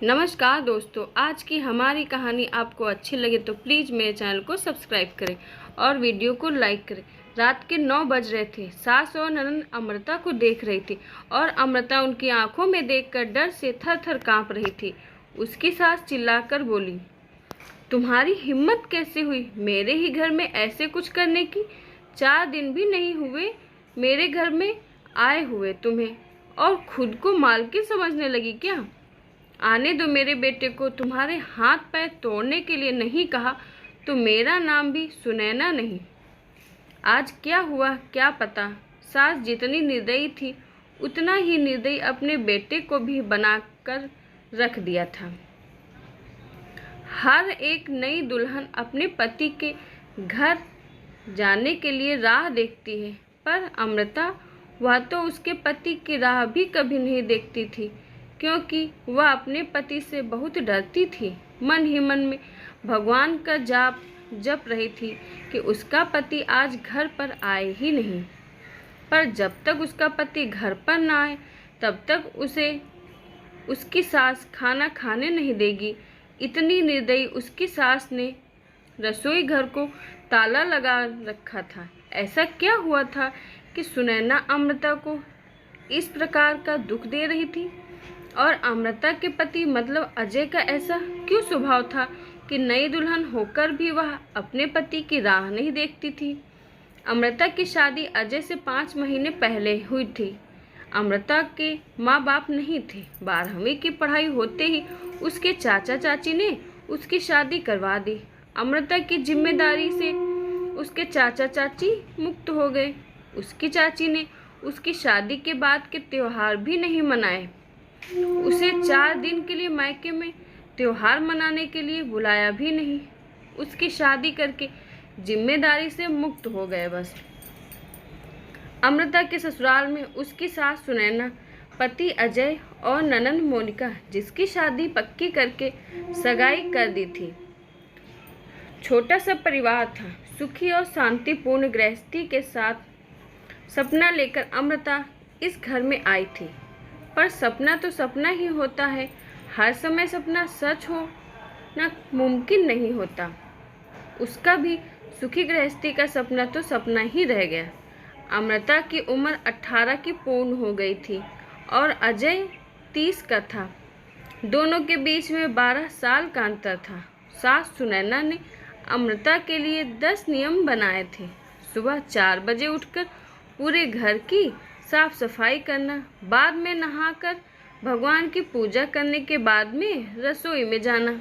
नमस्कार दोस्तों, आज की हमारी कहानी आपको अच्छी लगे तो प्लीज़ मेरे चैनल को सब्सक्राइब करें और वीडियो को लाइक करें। रात के 9 बज रहे थे। सास और ननद अमृता को देख रही थी और अमृता उनकी आंखों में देखकर डर से थर थर काँप रही थी। उसकी सास चिल्लाकर बोली, तुम्हारी हिम्मत कैसे हुई मेरे ही घर में ऐसे कुछ करने की? 4 दिन भी नहीं हुए मेरे घर में आए हुए तुम्हें, और खुद को मालकिन समझने लगी क्या? आने दो मेरे बेटे को। तुम्हारे हाथ पैर तोड़ने के लिए नहीं कहा तो मेरा नाम भी सुनैना नहीं। आज क्या हुआ क्या पता। सास जितनी निर्दयी थी उतना ही निर्दयी अपने बेटे को भी बनाकर रख दिया था। हर एक नई दुल्हन अपने पति के घर जाने के लिए राह देखती है, पर अमृता वह तो उसके पति की राह भी कभी नहीं देखती थी, क्योंकि वह अपने पति से बहुत डरती थी। मन ही मन में भगवान का जाप जप रही थी कि उसका पति आज घर पर आए ही नहीं। पर जब तक उसका पति घर पर ना आए तब तक उसे उसकी सास खाना खाने नहीं देगी। इतनी निर्दयी उसकी सास ने रसोई घर को ताला लगा रखा था। ऐसा क्या हुआ था कि सुनैना अमृता को इस प्रकार का दुख दे रही थी? और अमृता के पति मतलब अजय का ऐसा क्यों स्वभाव था कि नई दुल्हन होकर भी वह अपने पति की राह नहीं देखती थी? अमृता की शादी अजय से 5 महीने पहले हुई थी। अमृता के माँ बाप नहीं थे। 12वीं की पढ़ाई होते ही उसके चाचा चाची ने उसकी शादी करवा दी। अमृता की जिम्मेदारी से उसके चाचा चाची मुक्त हो गए। उसकी चाची ने उसकी शादी के बाद के त्योहार भी नहीं मनाए। उसे 4 दिन के लिए मायके में त्योहार मनाने के लिए बुलाया भी नहीं। उसकी शादी करके जिम्मेदारी से मुक्त हो गए बस। अमृता के ससुराल में उसकी सास सुनैना, पति अजय और ननंद मोनिका, जिसकी शादी पक्की करके सगाई कर दी थी। छोटा सा परिवार था। सुखी और शांतिपूर्ण गृहस्थी के साथ सपना लेकर अमृता इस घर में आई थी। पर सपना तो सपना ही होता है। हर समय सपना सच हो ना मुमकिन नहीं होता। उसका भी सुखी गृहस्थी का सपना तो सपना ही रह गया। अमृता की उम्र 18 की पूर्ण हो गई थी और अजय 30 का था। दोनों के बीच में 12 साल का अंतर था। सास सुनैना ने अमृता के लिए 10 नियम बनाए थे। सुबह 4 बजे उठकर पूरे घर की साफ सफाई करना, बाद में नहाकर भगवान की पूजा करने के बाद में रसोई में जाना,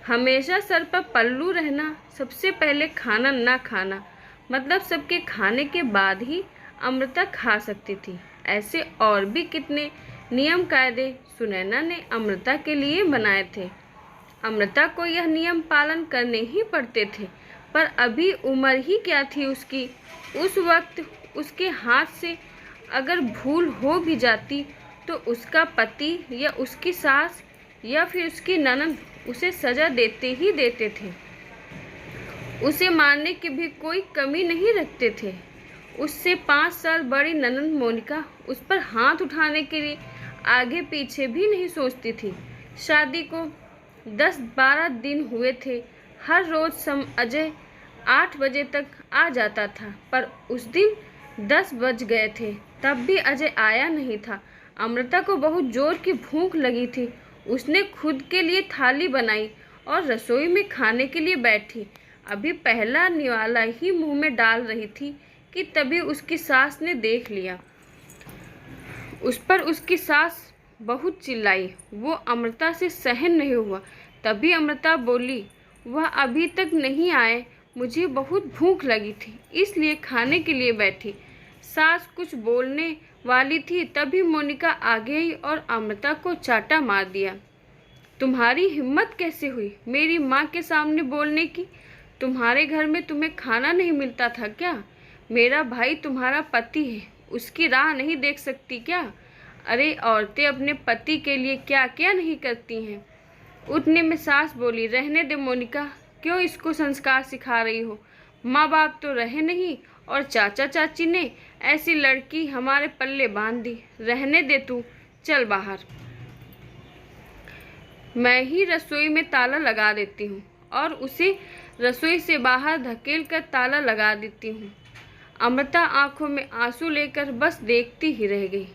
हमेशा सर पर पल्लू रहना, सबसे पहले खाना ना खाना, मतलब सबके खाने के बाद ही अमृता खा सकती थी। ऐसे और भी कितने नियम कायदे सुनैना ने अमृता के लिए बनाए थे। अमृता को यह नियम पालन करने ही पड़ते थे, पर अभी उम्र ही क्या थी उसकी। उस वक्त उसके हाथ से अगर भूल हो भी जाती तो उसका पति या उसकी सास या फिर उसकी ननद उसे सज़ा देते ही देते थे। उसे मारने की भी कोई कमी नहीं रखते थे। उससे 5 साल बड़ी ननद मोनिका उस पर हाथ उठाने के लिए आगे पीछे भी नहीं सोचती थी। शादी को 10-12 दिन हुए थे। हर रोज़ अजय 8 बजे तक आ जाता था, पर उस दिन 10 बज गए थे तब भी अजय आया नहीं था। अमृता को बहुत जोर की भूख लगी थी। उसने खुद के लिए थाली बनाई और रसोई में खाने के लिए बैठी। अभी पहला निवाला ही मुंह में डाल रही थी कि तभी उसकी सास ने देख लिया। उस पर उसकी सास बहुत चिल्लाई। वो अमृता से सहन नहीं हुआ। तभी अमृता बोली, वह अभी तक नहीं आए, मुझे बहुत भूख लगी थी इसलिए खाने के लिए बैठी। सास कुछ बोलने वाली थी तभी मोनिका आगे आई और अमृता को चाटा मार दिया। तुम्हारी हिम्मत कैसे हुई मेरी माँ के सामने बोलने की? तुम्हारे घर में तुम्हें खाना नहीं मिलता था क्या? मेरा भाई तुम्हारा पति है, उसकी राह नहीं देख सकती क्या? अरे औरतें अपने पति के लिए क्या क्या नहीं करती हैं। उठने में सास बोली, रहने दे मोनिका, क्यों इसको संस्कार सिखा रही हो? माँ बाप तो रहे नहीं और चाचा चाची ने ऐसी लड़की हमारे पल्ले बांध दी। रहने दे तू, चल बाहर। मैं ही रसोई में ताला लगा देती हूँ और उसे रसोई से बाहर धकेल कर ताला लगा देती हूँ। अमृता आंखों में आंसू लेकर बस देखती ही रह गई।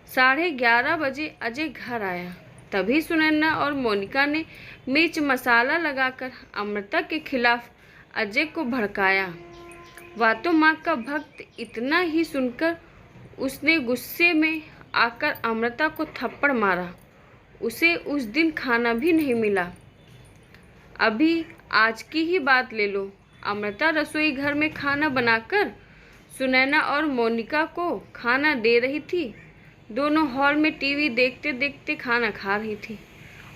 11:30 बजे अजय घर आया। तभी सुनैना और मोनिका ने मिर्च मसाला लगाकर अमृता के खिलाफ अजय को भड़काया। वातो माँ का भक्त इतना ही सुनकर उसने गुस्से में आकर अमृता को थप्पड़ मारा। उसे उस दिन खाना भी नहीं मिला। अभी आज की ही बात ले लो। अमृता रसोई घर में खाना बनाकर सुनैना और मोनिका को खाना दे रही थी। दोनों हॉल में टीवी देखते देखते खाना खा रही थी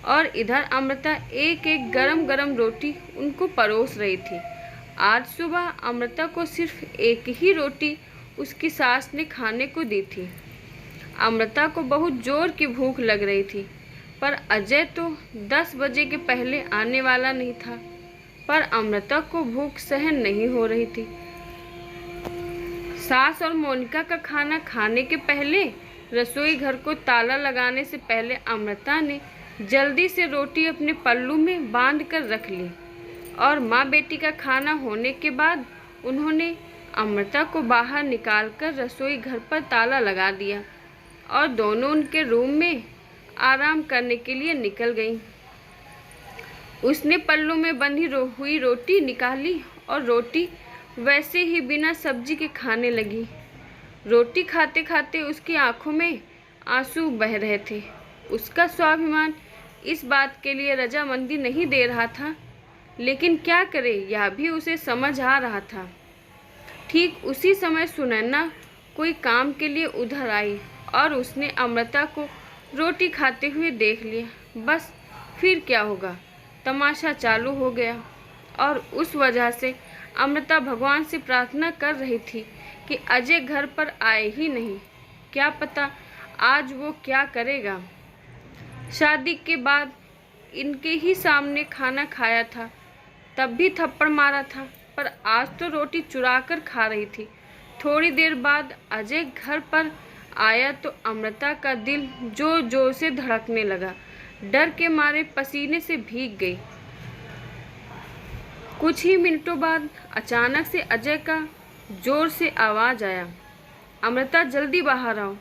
और इधर अमृता एक एक गरम गरम रोटी उनको परोस रही थी। आज सुबह अमृता को सिर्फ एक ही रोटी उसकी सास ने खाने को दी थी। अमृता को बहुत जोर की भूख लग रही थी, पर अजय तो 10 बजे के पहले आने वाला नहीं था। पर अमृता को भूख सहन नहीं हो रही थी। सास और मोनिका का खाना खाने के पहले रसोई घर को ताला लगाने से पहले अमृता ने जल्दी से रोटी अपने पल्लू में बांध कर रख ली और माँ बेटी का खाना होने के बाद उन्होंने अमृता को बाहर निकालकर रसोई घर पर ताला लगा दिया और दोनों उनके रूम में आराम करने के लिए निकल गईं। उसने पल्लू में बंधी हुई रोटी निकाली और रोटी वैसे ही बिना सब्जी के खाने लगी। रोटी खाते खाते उसकी आंखों में आंसू बह रहे थे। उसका स्वाभिमान इस बात के लिए रजामंदी नहीं दे रहा था, लेकिन क्या करे, यह भी उसे समझ आ रहा था। ठीक उसी समय सुनैना कोई काम के लिए उधर आई और उसने अमृता को रोटी खाते हुए देख लिया। बस फिर क्या होगा, तमाशा चालू हो गया और उस वजह से अमृता भगवान से प्रार्थना कर रही थी कि अजय घर पर आए ही नहीं। क्या पता आज वो क्या करेगा। शादी के बाद इनके ही सामने खाना खाया था, तब भी थप्पड़ मारा था, पर आज तो रोटी चुरा कर खा रही थी। थोड़ी देर बाद अजय घर पर आया तो अमृता का दिल जोर जोर से धड़कने लगा। डर के मारे पसीने से भीग गई। कुछ ही मिनटों बाद अचानक से अजय का जोर से आवाज़ आया, अमृता जल्दी बाहर आओ।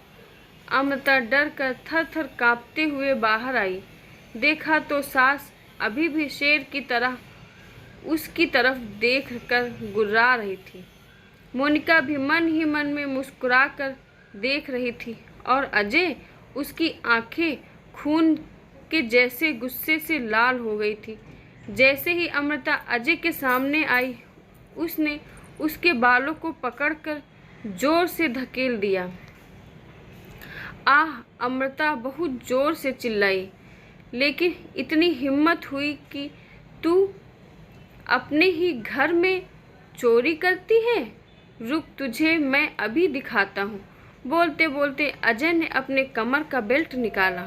अमृता डर कर थर थर काँपते हुए बाहर आई। देखा तो सास अभी भी शेर की तरह उसकी तरफ देख कर गुर्रा रही थी। मोनिका भी मन ही मन में मुस्कुरा कर देख रही थी और अजय, उसकी आंखें खून के जैसे गुस्से से लाल हो गई थी। जैसे ही अमृता अजय के सामने आई, उसने उसके बालों को पकड़कर जोर से धकेल दिया। आह! अमृता बहुत जोर से चिल्लाई, लेकिन इतनी हिम्मत हुई कि तू अपने ही घर में चोरी करती है? रुक, तुझे मैं अभी दिखाता हूँ। बोलते बोलते अजय ने अपने कमर का बेल्ट निकाला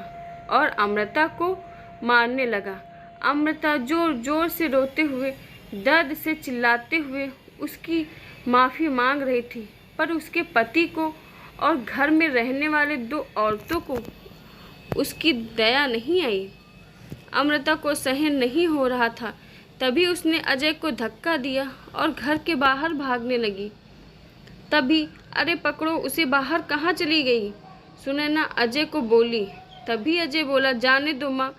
और अमृता को मारने लगा। अमृता जोर जोर से रोते हुए, दर्द से चिल्लाते हुए उसकी माफ़ी मांग रही थी, पर उसके पति को और घर में रहने वाले 2 औरतों को उसकी दया नहीं आई। अमृता को सहन नहीं हो रहा था। तभी उसने अजय को धक्का दिया और घर के बाहर भागने लगी। तभी, अरे पकड़ो उसे, बाहर कहाँ चली गई? सुनैना अजय को बोली। तभी अजय बोला, जाने दो माँ,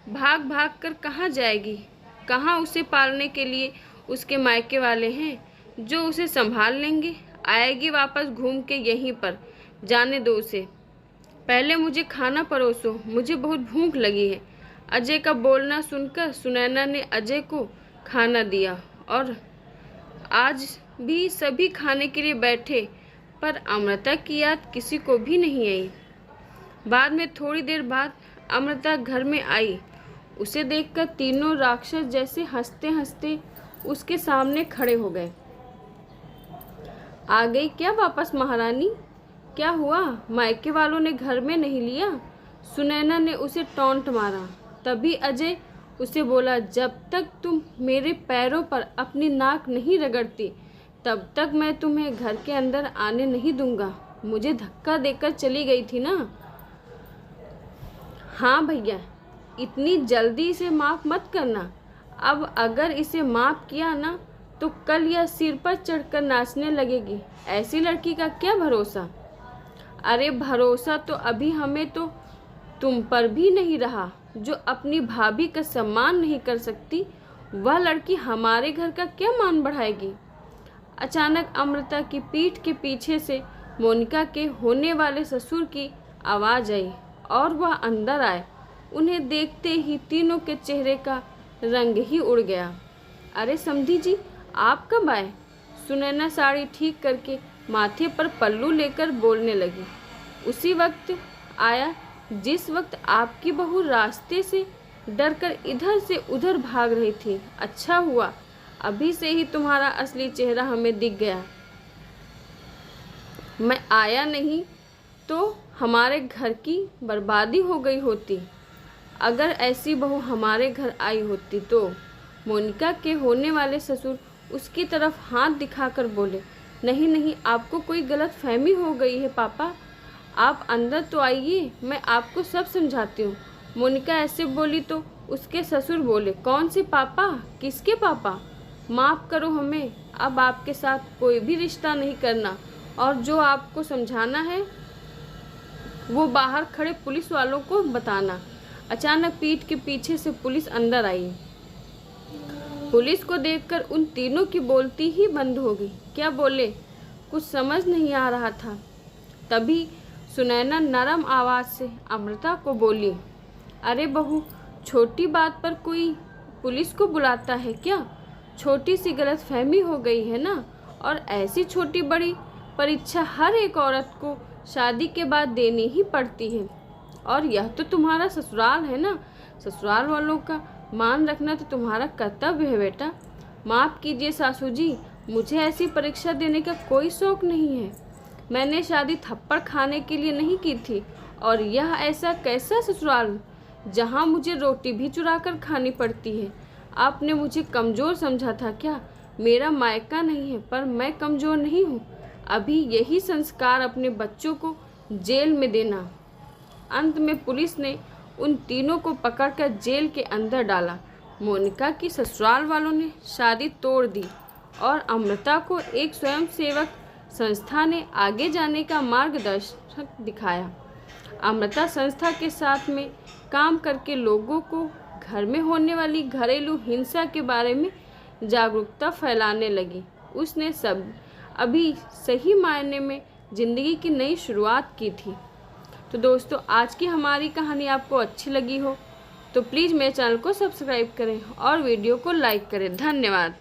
भाग भाग कर कहाँ जाएगी? कहाँ उसे पालने के लिए उसके मायके वाले हैं जो उसे संभाल लेंगे? आएगी वापस घूम के यहीं पर। जाने दो उसे। पहले मुझे खाना परोसो, मुझे बहुत भूख लगी है। अजय का बोलना सुनकर सुनैना ने अजय को खाना दिया और आज भी सभी खाने के लिए बैठे, पर अमृता की याद किसी को भी नहीं आई। बाद में थोड़ी देर बाद अमृता घर में आई। उसे देखकर तीनों राक्षस जैसे हंसते हंसते उसके सामने खड़े हो गए। आ गई क्या वापस महारानी? क्या हुआ, मायके वालों ने घर में नहीं लिया? सुनैना ने उसे टॉन्ट मारा। तभी अजय उसे बोला, जब तक तुम मेरे पैरों पर अपनी नाक नहीं रगड़ती, तब तक मैं तुम्हें घर के अंदर आने नहीं दूंगा। मुझे धक्का देकर चली गई थी ना? हाँ भैया, इतनी जल्दी इसे माफ़ मत करना। अब अगर इसे माफ़ किया ना तो कल यह सिर पर चढ़कर नाचने लगेगी। ऐसी लड़की का क्या भरोसा। अरे भरोसा तो अभी हमें तो तुम पर भी नहीं रहा। जो अपनी भाभी का सम्मान नहीं कर सकती वह लड़की हमारे घर का क्या मान बढ़ाएगी। अचानक अमृता की पीठ के पीछे से मोनिका के होने वाले ससुर की आवाज़ आई और वह अंदर आए। उन्हें देखते ही तीनों के चेहरे का रंग ही उड़ गया। अरे समधी जी, आप कब आए? सुनैना साड़ी ठीक करके माथे पर पल्लू लेकर बोलने लगी। उसी वक्त आया जिस वक्त आपकी बहू रास्ते से डरकर इधर से उधर भाग रही थी। अच्छा हुआ अभी से ही तुम्हारा असली चेहरा हमें दिख गया। मैं आया नहीं तो हमारे घर की बर्बादी हो गई होती। अगर ऐसी बहू हमारे घर आई होती तो। मोनिका के होने वाले ससुर उसकी तरफ हाथ दिखाकर बोले, नहीं नहीं, आपको कोई गलत फहमी हो गई है पापा। आप अंदर तो आइए, मैं आपको सब समझाती हूँ। मोनिका ऐसे बोली तो उसके ससुर बोले, कौन से पापा? किसके पापा? माफ़ करो हमें, अब आपके साथ कोई भी रिश्ता नहीं करना और जो आपको समझाना है वो बाहर खड़े पुलिस वालों को बताना। अचानक पीठ के पीछे से पुलिस अंदर आई। पुलिस को देखकर उन तीनों की बोलती ही बंद हो गई। क्या बोले कुछ समझ नहीं आ रहा था। तभी सुनैना नरम आवाज़ से अमृता को बोली, अरे बहू, छोटी बात पर कोई पुलिस को बुलाता है क्या? छोटी सी गलतफहमी हो गई है ना। और ऐसी छोटी बड़ी परीक्षा हर एक औरत को शादी के बाद देनी ही पड़ती है। और यह तो तुम्हारा ससुराल है ना। ससुराल वालों का मान रखना तो तुम्हारा कर्तव्य है बेटा। माफ़ कीजिए सासू जी, मुझे ऐसी परीक्षा देने का कोई शौक़ नहीं है। मैंने शादी थप्पड़ खाने के लिए नहीं की थी। और यह ऐसा कैसा ससुराल जहाँ मुझे रोटी भी चुरा कर खानी पड़ती है। आपने मुझे कमज़ोर समझा था क्या? मेरा मायका नहीं है पर मैं कमज़ोर नहीं हूँ। अभी यही संस्कार अपने बच्चों को जेल में देना। अंत में पुलिस ने उन तीनों को पकड़कर जेल के अंदर डाला। मोनिका की ससुराल वालों ने शादी तोड़ दी और अमृता को एक स्वयंसेवक संस्था ने आगे जाने का मार्गदर्शक दिखाया। अमृता संस्था के साथ में काम करके लोगों को घर में होने वाली घरेलू हिंसा के बारे में जागरूकता फैलाने लगी। उसने सब अभी सही मायने में ज़िंदगी की नई शुरुआत की थी। तो दोस्तों, आज की हमारी कहानी आपको अच्छी लगी हो तो प्लीज़ मेरे चैनल को सब्सक्राइब करें और वीडियो को लाइक करें। धन्यवाद।